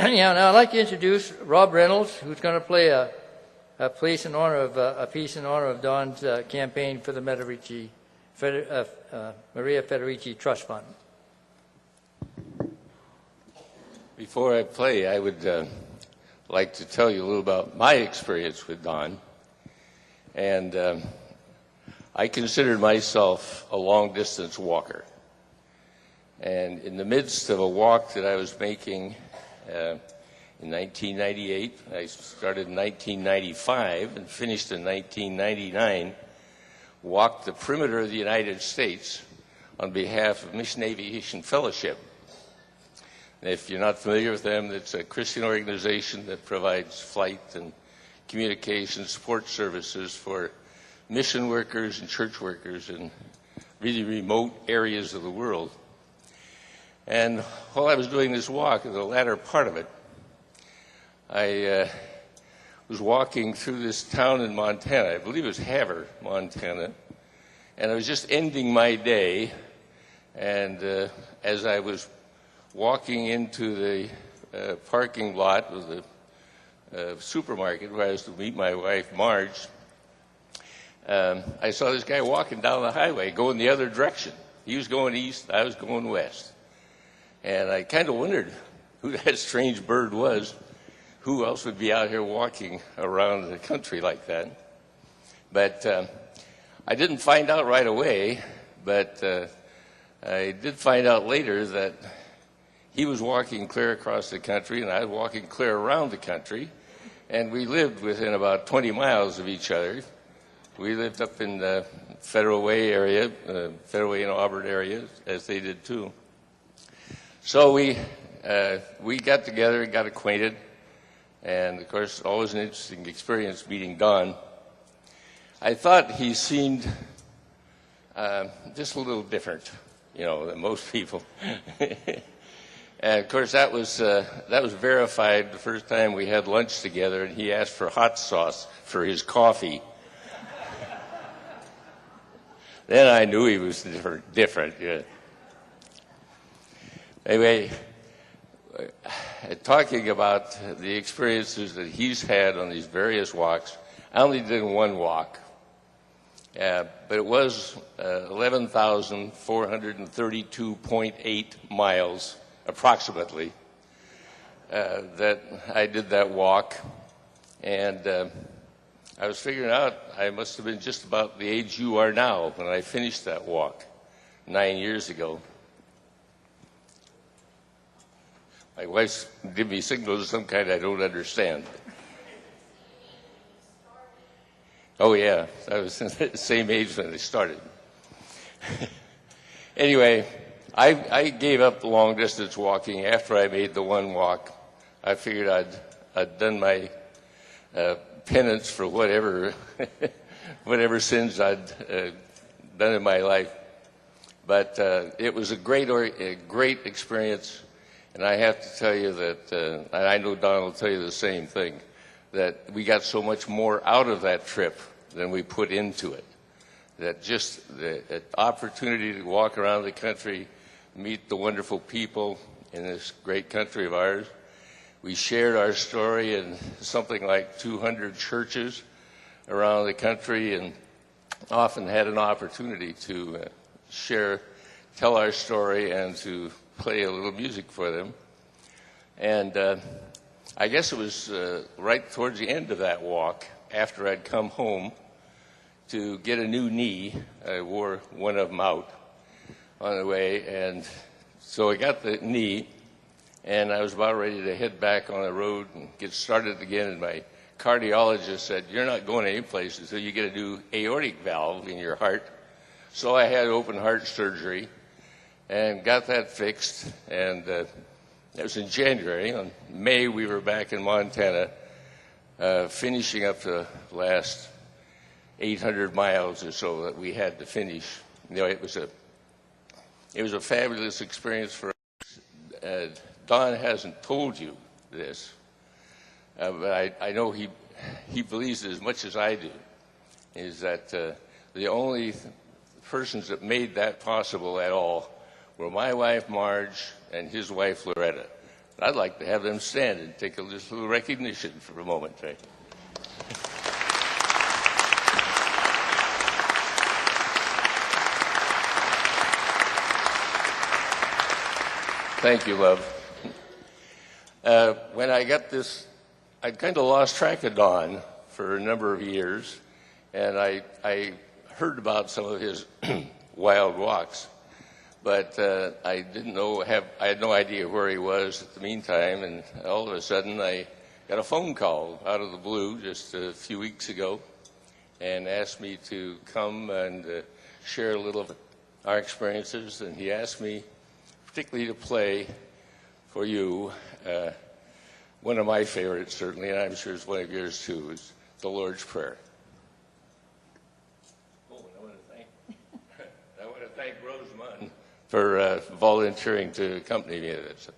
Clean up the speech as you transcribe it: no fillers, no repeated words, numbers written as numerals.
Yeah, now I'd like to introduce Rob Reynolds, who's going to play a piece in honor of Don's campaign for the Maria Federici Trust Fund. Before I play, I would like to tell you a little about my experience with Don. And I considered myself a long-distance walker. And in the midst of a walk that I was making in 1998, I started in 1995 and finished in 1999, walked the perimeter of the United States on behalf of Mission Aviation Fellowship. And if you're not familiar with them, it's a Christian organization that provides flight and communication support services for mission workers and church workers in really remote areas of the world. And while I was doing this walk, in the latter part of it, I was walking through this town in Montana. I believe it was Havre, Montana. And I was just ending my day. And as I was walking into the parking lot of the supermarket where I was to meet my wife, Marge, I saw this guy walking down the highway going the other direction. He was going east, I was going west. And I kind of wondered who that strange bird was. Who else would be out here walking around the country like that? But I didn't find out right away, but I did find out later that he was walking clear across the country and I was walking clear around the country, and we lived within about 20 miles of each other. We lived up in the Federal Way area, Federal Way and Auburn area, as they did too. So we got together and got acquainted, and of course, always an interesting experience meeting Don. I thought he seemed just a little different, than most people. And of course, that was verified the first time we had lunch together, and he asked for hot sauce for his coffee. Then I knew he was different. Yeah. Anyway, talking about the experiences that he's had on these various walks, I only did one walk, but it was 11,432.8 miles, approximately, that I did that walk. And I was figuring out I must have been just about the age you are now when I finished that walk 9 years ago. My wife's giving me signals of some kind I don't understand. Oh, yeah, I was the same age when I started. Anyway, I gave up long-distance walking after I made the one walk. I figured I'd done my penance for whatever sins I'd done in my life. But it was a great experience. And I have to tell you that, and I know Don will tell you the same thing, that we got so much more out of that trip than we put into it. That just the opportunity to walk around the country, meet the wonderful people in this great country of ours. We shared our story in something like 200 churches around the country, and often had an opportunity to tell our story and to play a little music for them. And I guess it was right towards the end of that walk, after I'd come home to get a new knee. I wore one of them out on the way, and so I got the knee, and I was about ready to head back on the road and get started again, and my cardiologist said, "You're not going anyplace until you get a new aortic valve in your heart." So I had open heart surgery and got that fixed, and that was in January. On May, we were back in Montana, finishing up the last 800 miles or so that we had to finish. It was a fabulous experience for us. Don hasn't told you this, but I know he believes it as much as I do, is that the only persons that made that possible at all were my wife, Marge, and his wife, Loretta. I'd like to have them stand and take just a little recognition for a moment. Right? Thank you, love. When I got this, I kind of lost track of Don for a number of years, and I heard about some of his wild walks, but I had no idea where he was at the meantime, and all of a sudden I got a phone call out of the blue just a few weeks ago and asked me to come and share a little of our experiences, and he asked me particularly to play for you one of my favorites, certainly, and I'm sure it's one of yours too, is the Lord's Prayer. I want to thank Rosamund for volunteering to accompany me at it.